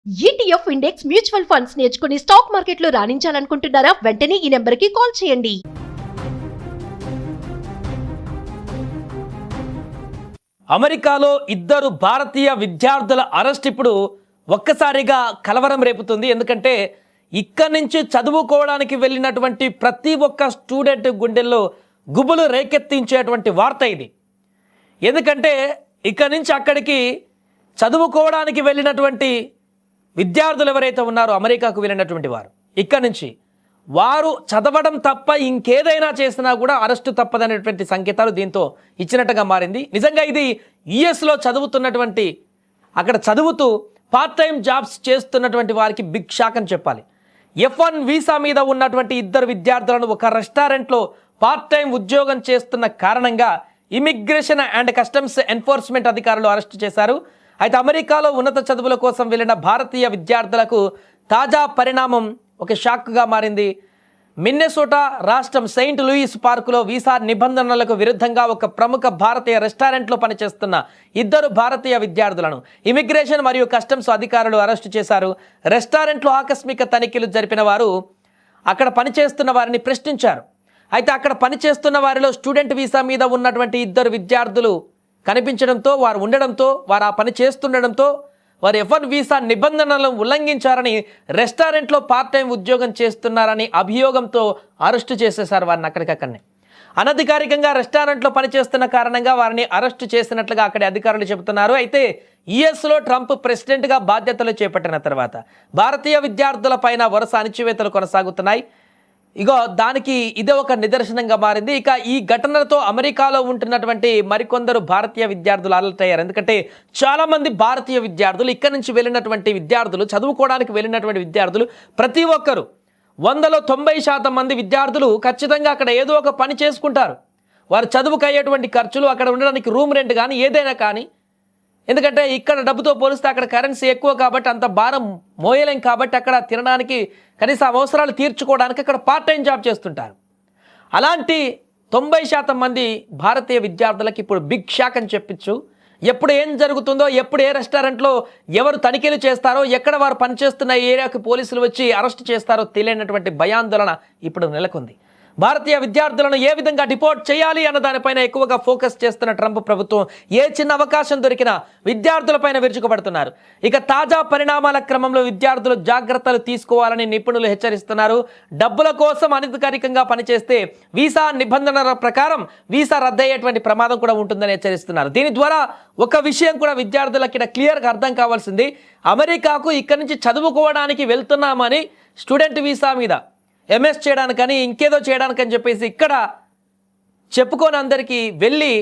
ETF index mutual funds నేర్చుకుని stock మార్కెట్లో రాణించాలనుకుంటున్నారా? వెంటనే ఈ నెంబర్కి కాల్ చేయండి. అమెరికాలో ఇద్దరు భారతీయ విద్యార్థుల అరెస్ట్ ఇప్పుడు ఒక్కసారిగా కలవరం రేపుతుంది. ఎందుకంటే ఇక్కడి నుంచి చదువుకోవడానికి వెళ్ళినటువంటి ప్రతి ఒక్క స్టూడెంట్ గుండెల్లో గుబులు రేకెత్తించేటువంటి వార్త ఇది. ఎందుకంటే ఇక్కడి నుంచి అక్కడికి చదువుకోవడానికి వెళ్ళినటువంటి విద్యార్థులు ఎవరైతే ఉన్నారో అమెరికాకు వెళ్ళినటువంటి వారు ఇక్కడి నుంచి వారు చదవడం తప్ప ఇంకేదైనా చేసినా కూడా అరెస్టు తప్పదనేటువంటి సంకేతాలు దీంతో ఇచ్చినట్టుగా మారింది. నిజంగా ఇది యుఎస్లో చదువుతున్నటువంటి అక్కడ చదువుతూ పార్ట్ టైం జాబ్స్ చేస్తున్నటువంటి వారికి బిగ్ షాక్ అని చెప్పాలి. F1 వీసా మీద ఉన్నటువంటి ఇద్దరు విద్యార్థులను ఒక రెస్టారెంట్లో పార్ట్ టైం ఉద్యోగం చేస్తున్న కారణంగా ఇమిగ్రేషన్ అండ్ కస్టమ్స్ ఎన్ఫోర్స్మెంట్ అధికారులు అరెస్టు చేశారు. అయితే అమెరికాలో ఉన్నత చదువుల కోసం వెళ్ళిన భారతీయ విద్యార్థులకు తాజా పరిణామం ఒక షాక్గా మారింది. మిన్నెసోటా రాష్ట్రం సెయింట్ లూయిస్ పార్కులో వీసా నిబంధనలకు విరుద్ధంగా ఒక ప్రముఖ భారతీయ రెస్టారెంట్లో పనిచేస్తున్న ఇద్దరు భారతీయ విద్యార్థులను ఇమిగ్రేషన్ మరియు కస్టమ్స్ అధికారులు అరెస్టు చేశారు. రెస్టారెంట్లో ఆకస్మిక తనిఖీలు జరిపిన వారు అక్కడ పనిచేస్తున్న వారిని ప్రశ్నించారు. అయితే అక్కడ పనిచేస్తున్న వారిలో స్టూడెంట్ వీసా మీద ఉన్నటువంటి ఇద్దరు విద్యార్థులు కనిపించడంతో వారు ఉండడంతో వారు ఆ పని చేస్తుండడంతో వారు F1 వీసా నిబంధనలను ఉల్లంఘించారని రెస్టారెంట్లో పార్ట్ టైం ఉద్యోగం చేస్తున్నారని అభియోగంతో అరెస్టు చేసేశారు వారిని అక్కడికక్కడనే. అనధికారికంగా రెస్టారెంట్లో పనిచేస్తున్న కారణంగా వారిని అరెస్టు చేసినట్లుగా అక్కడి అధికారులు చెబుతున్నారు. అయితే యుఎస్లో ట్రంప్ ప్రెసిడెంట్గా బాధ్యతలు చేపట్టిన తర్వాత భారతీయ విద్యార్థుల పైన వరుస అణచివేతలు కొనసాగుతున్నాయి. ఇగో దానికి ఇదే ఒక నిదర్శనంగా మారింది. ఇక ఈ ఘటనతో అమెరికాలో ఉంటున్నటువంటి మరికొందరు భారతీయ విద్యార్థులు అలర్ట్ అయ్యారు. ఎందుకంటే చాలామంది భారతీయ విద్యార్థులు ఇక్కడి నుంచి వెళ్ళినటువంటి విద్యార్థులు చదువుకోవడానికి వెళ్ళినటువంటి విద్యార్థులు ప్రతి ఒక్కరు 100లో 90% మంది విద్యార్థులు ఖచ్చితంగా అక్కడ ఏదో ఒక పని చేసుకుంటారు. వారు చదువుకు అయ్యేటువంటి ఖర్చులు, అక్కడ ఉండడానికి రూమ్ రెంట్ కానీ ఏదైనా కానీ, ఎందుకంటే ఇక్కడ డబ్బుతో పోలిస్తే అక్కడ కరెన్సీ ఎక్కువ కాబట్టి అంత భారం మోయలేం కాబట్టి అక్కడ తినడానికి కనీస అవసరాలు తీర్చుకోవడానికి అక్కడ పార్ట్ టైం జాబ్ చేస్తుంటారు. అలాంటి 90% మంది భారతీయ విద్యార్థులకి ఇప్పుడు బిగ్ షాక్ అని చెప్పచ్చు. ఎప్పుడు ఏం జరుగుతుందో, ఎప్పుడు ఏ రెస్టారెంట్లో ఎవరు తనిఖీలు చేస్తారో, ఎక్కడ వారు పనిచేస్తున్న ఏరియాకి పోలీసులు వచ్చి అరెస్ట్ చేస్తారో తెలియనటువంటి భయాందోళన ఇప్పుడు నెలకొంది. భారతీయ విద్యార్థులను ఏ విధంగా డిపోర్ట్ చేయాలి అన్న దానిపైన ఎక్కువగా ఫోకస్ చేస్తున్న ట్రంప్ ప్రభుత్వం ఏ చిన్న అవకాశం దొరికినా విద్యార్థులపైన విరుచుకుపడుతున్నారు. ఇక తాజా పరిణామాల క్రమంలో విద్యార్థులు జాగ్రత్తలు తీసుకోవాలని నిపుణులు హెచ్చరిస్తున్నారు. డబ్బుల కోసం అనధికారికంగా పనిచేస్తే వీసా నిబంధనల ప్రకారం వీసా రద్దయ్యేటువంటి ప్రమాదం కూడా ఉంటుందని హెచ్చరిస్తున్నారు. దీని ద్వారా ఒక విషయం కూడా విద్యార్థులకి ఇక్కడ క్లియర్గా అర్థం కావాల్సింది, అమెరికాకు ఇక్కడి నుంచి చదువుకోవడానికి వెళ్తున్నామని స్టూడెంట్ వీసా మీద MS చేయడానికని ఇంకేదో చేయడానికని చెప్పేసి ఇక్కడ చెప్పుకొని అందరికీ వెళ్ళి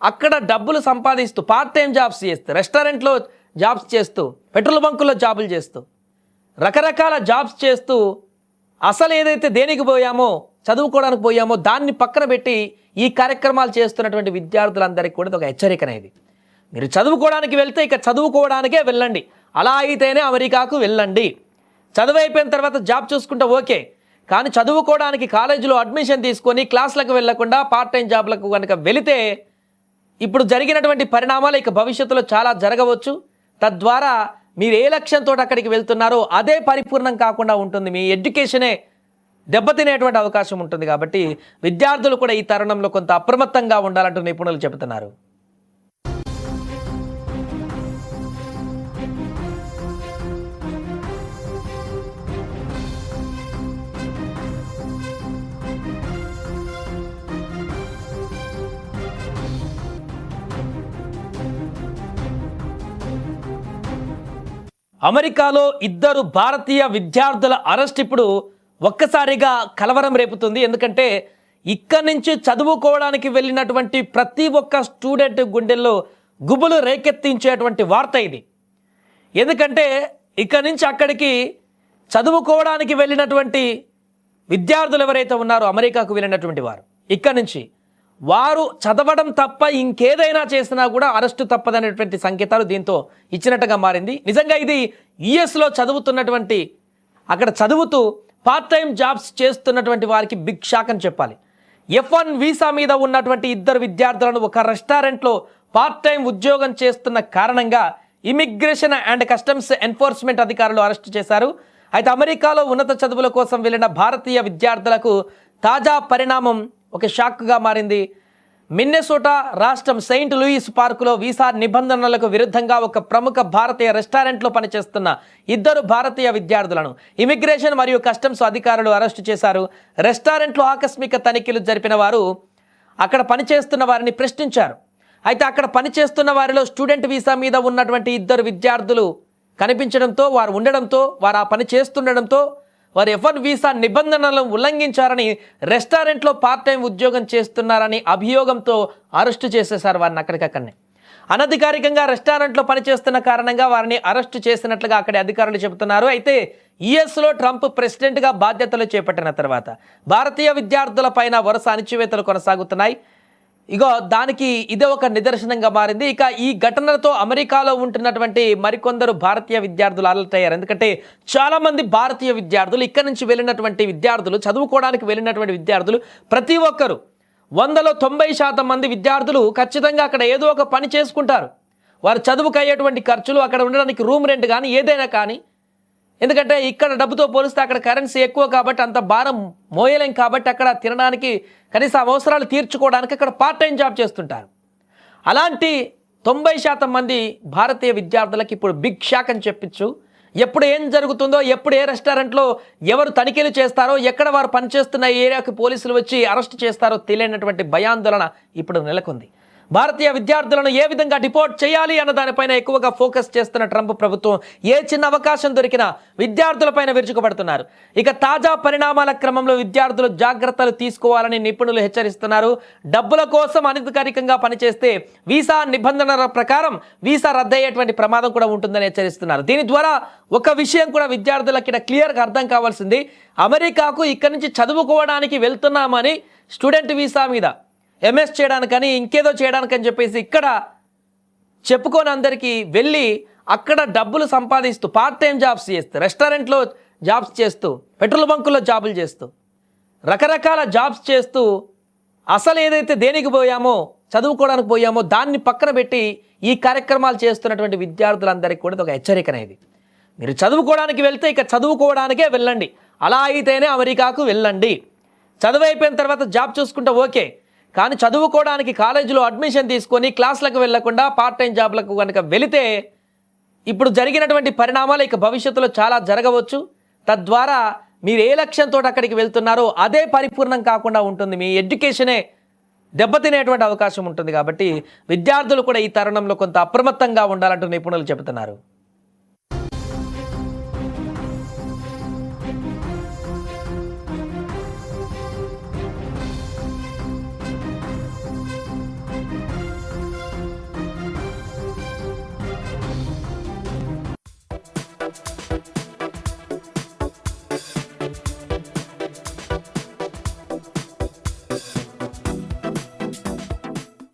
అక్కడ డబ్బులు సంపాదిస్తూ పార్ట్ టైం జాబ్స్ చేస్తూ, రెస్టారెంట్లో జాబ్స్ చేస్తూ, పెట్రోల్ బంకుల్లో జాబులు చేస్తూ, రకరకాల జాబ్స్ చేస్తూ అసలు ఏదైతే దేనికి పోయామో చదువుకోవడానికి పోయామో దాన్ని పక్కన పెట్టి ఈ కార్యక్రమాలు చేస్తున్నటువంటి విద్యార్థులందరికీ కూడా ఒక హెచ్చరిక అనేది. మీరు చదువుకోవడానికి వెళ్తే ఇక చదువుకోవడానికే వెళ్ళండి. అలా అయితేనే అమెరికాకు వెళ్ళండి. చదువు అయిపోయిన తర్వాత జాబ్ చూసుకుంటే ఓకే, కానీ చదువుకోవడానికి కాలేజీలో అడ్మిషన్ తీసుకొని క్లాసులకు వెళ్లకుండా పార్ట్ టైం జాబ్లకు కనుక వెళితే ఇప్పుడు జరిగినటువంటి పరిణామాలు ఇక భవిష్యత్తులో చాలా జరగవచ్చు. తద్వారా మీరు ఏ లక్ష్యంతో అక్కడికి వెళ్తున్నారో అదే పరిపూర్ణం కాకుండా ఉంటుంది, మీ ఎడ్యుకేషనే దెబ్బతినేటువంటి అవకాశం ఉంటుంది. కాబట్టి విద్యార్థులు కూడా ఈ తరుణంలో కొంత అప్రమత్తంగా ఉండాలంటూ నిపుణులు చెబుతున్నారు. అమెరికాలో ఇద్దరు భారతీయ విద్యార్థుల అరెస్ట్ ఇప్పుడు ఒక్కసారిగా కలవరం రేపుతుంది. ఎందుకంటే ఇక్కడి నుంచి చదువుకోవడానికి వెళ్ళినటువంటి ప్రతి ఒక్క స్టూడెంట్ గుండెల్లో గుబులు రేకెత్తించేటువంటి వార్త ఇది. ఎందుకంటే ఇక్కడి నుంచి అక్కడికి చదువుకోవడానికి వెళ్ళినటువంటి విద్యార్థులు ఎవరైతే ఉన్నారో అమెరికాకు వెళ్ళినటువంటి వారు ఇక్కడి నుంచి వారు చదవడం తప్ప ఇంకేదైనా చేసినా కూడా అరెస్టు తప్పదనేటువంటి సంకేతాలు దీంతో ఇచ్చినట్టుగా మారింది. నిజంగా ఇది యుఎస్లో చదువుతున్నటువంటి అక్కడ చదువుతూ పార్ట్ టైం జాబ్స్ చేస్తున్నటువంటి వారికి బిగ్ షాక్ అని చెప్పాలి. F1 వీసా మీద ఉన్నటువంటి ఇద్దరు విద్యార్థులను ఒక రెస్టారెంట్లో పార్ట్ టైం ఉద్యోగం చేస్తున్న కారణంగా ఇమిగ్రేషన్ అండ్ కస్టమ్స్ ఎన్ఫోర్స్మెంట్ అధికారులు అరెస్టు చేశారు. అయితే అమెరికాలో ఉన్నత చదువుల కోసం వెళ్ళిన భారతీయ విద్యార్థులకు తాజా పరిణామం ఒక షాక్గా మారింది. మిన్నెసోటా రాష్ట్రం సెయింట్ లూయిస్ పార్కులో వీసా నిబంధనలకు విరుద్ధంగా ఒక ప్రముఖ భారతీయ రెస్టారెంట్లో పనిచేస్తున్న 2 భారతీయ విద్యార్థులను ఇమిగ్రేషన్ మరియు కస్టమ్స్ అధికారులు అరెస్టు చేశారు. రెస్టారెంట్లో ఆకస్మిక తనిఖీలు జరిపిన వారు అక్కడ పనిచేస్తున్న వారిని ప్రశ్నించారు. అయితే అక్కడ పనిచేస్తున్న వారిలో స్టూడెంట్ వీసా మీద ఉన్నటువంటి 2 విద్యార్థులు కనిపించడంతో, వారు ఉండడంతో, వారు ఆ పని చేస్తుండడంతో వారు F1 వీసా నిబంధనలను ఉల్లంఘించారని, రెస్టారెంట్లో పార్ట్ టైం ఉద్యోగం చేస్తున్నారని అభియోగంతో అరెస్టు చేసేశారు వారిని అక్కడికక్కడనే. అనధికారికంగా రెస్టారెంట్లో పనిచేస్తున్న కారణంగా వారిని అరెస్టు చేసినట్లుగా అక్కడి అధికారులు చెబుతున్నారు. అయితే యుఎస్లో ట్రంప్ ప్రెసిడెంట్గా బాధ్యతలు చేపట్టిన తర్వాత భారతీయ విద్యార్థుల పైన వరుస అణచివేతలు కొనసాగుతున్నాయి. ఇగో దానికి ఇదే ఒక నిదర్శనంగా మారింది. ఇక ఈ ఘటనలతో అమెరికాలో ఉంటున్నటువంటి మరికొందరు భారతీయ విద్యార్థులు అలర్ట్ అయ్యారు. ఎందుకంటే చాలామంది భారతీయ విద్యార్థులు ఇక్కడి నుంచి వెళ్ళినటువంటి విద్యార్థులు, చదువుకోవడానికి వెళ్ళినటువంటి విద్యార్థులు ప్రతి ఒక్కరు 100లో 90% మంది విద్యార్థులు ఖచ్చితంగా అక్కడ ఏదో ఒక పని చేసుకుంటారు. వారు చదువుకు అయ్యేటువంటి ఖర్చులు, అక్కడ ఉండడానికి రూమ్ రెంట్ కానీ ఏదైనా కానీ, ఎందుకంటే ఇక్కడ డబ్బుతో పోలిస్తే అక్కడ కరెన్సీ ఎక్కువ కాబట్టి అంత భారం మోయలేం కాబట్టి అక్కడ తినడానికి కనీస అవసరాలు తీర్చుకోవడానికి అక్కడ పార్ట్ టైం జాబ్ చేస్తుంటారు. అలాంటి 90% మంది భారతీయ విద్యార్థులకు ఇప్పుడు బిగ్ షాక్ అని చెప్పచ్చు. ఎప్పుడు ఏం జరుగుతుందో, ఎప్పుడు ఏ రెస్టారెంట్లో ఎవరు తనిఖీలు చేస్తారో, ఎక్కడ వారు పనిచేస్తున్న ఏరియాకి పోలీసులు వచ్చి అరెస్ట్ చేస్తారో తెలియనటువంటి భయాందోళన ఇప్పుడు నెలకొంది. భారతీయ విద్యార్థులను ఏ విధంగా డిపోర్ట్ చేయాలి అన్న దానిపైన ఎక్కువగా ఫోకస్ చేస్తున్న ట్రంప్ ప్రభుత్వం ఏ చిన్న అవకాశం దొరికినా విద్యార్థులపైన విరుచుకుపడుతున్నారు. ఇక తాజా పరిణామాల క్రమంలో విద్యార్థులు జాగ్రత్తలు తీసుకోవాలని నిపుణులు హెచ్చరిస్తున్నారు. డబ్బుల కోసం అనధికారికంగా పనిచేస్తే వీసా నిబంధనల ప్రకారం వీసా రద్దయ్యేటువంటి ప్రమాదం కూడా ఉంటుందని హెచ్చరిస్తున్నారు. దీని ద్వారా ఒక విషయం కూడా విద్యార్థులకి క్లియర్గా అర్థం కావాల్సింది, అమెరికాకు ఇక్కడి నుంచి చదువుకోవడానికి వెళ్తున్నామని స్టూడెంట్ వీసా మీద ఎంఎస్ చేయడానికని ఇంకేదో చేయడానికని చెప్పేసి ఇక్కడ చెప్పుకొని అందరికీ వెళ్ళి అక్కడ డబ్బులు సంపాదిస్తూ పార్ట్ టైం జాబ్స్ చేస్తూ, రెస్టారెంట్లో జాబ్స్ చేస్తూ, పెట్రోల్ బంకుల్లో జాబులు చేస్తూ, రకరకాల జాబ్స్ చేస్తూ అసలు ఏదైతే దేనికి పోయామో, చదువుకోవడానికి పోయామో దాన్ని పక్కన పెట్టి ఈ కార్యక్రమాలు చేస్తున్నటువంటి విద్యార్థులందరికీ కూడా ఒక హెచ్చరిక అనేది. మీరు చదువుకోవడానికి వెళ్తే ఇక చదువుకోవడానికే వెళ్ళండి. అలా అయితేనే అమెరికాకు వెళ్ళండి. చదువు అయిపోయిన తర్వాత జాబ్ చూసుకుంటే ఓకే, కానీ చదువుకోవడానికి కాలేజీలో అడ్మిషన్ తీసుకొని క్లాసులకు వెళ్లకుండా పార్ట్ టైం జాబ్లకు కనుక వెళితే ఇప్పుడు జరిగినటువంటి పరిణామాలు ఇక భవిష్యత్తులో చాలా జరగవచ్చు. తద్వారా మీరు ఏ లక్ష్యంతో అక్కడికి వెళ్తున్నారో అదే పరిపూర్ణం కాకుండా ఉంటుంది. మీ ఎడ్యుకేషనే దెబ్బతినేటువంటి అవకాశం ఉంటుంది. కాబట్టి విద్యార్థులు కూడా ఈ తరుణంలో కొంత అప్రమత్తంగా ఉండాలంటూ నిపుణులు చెబుతున్నారు.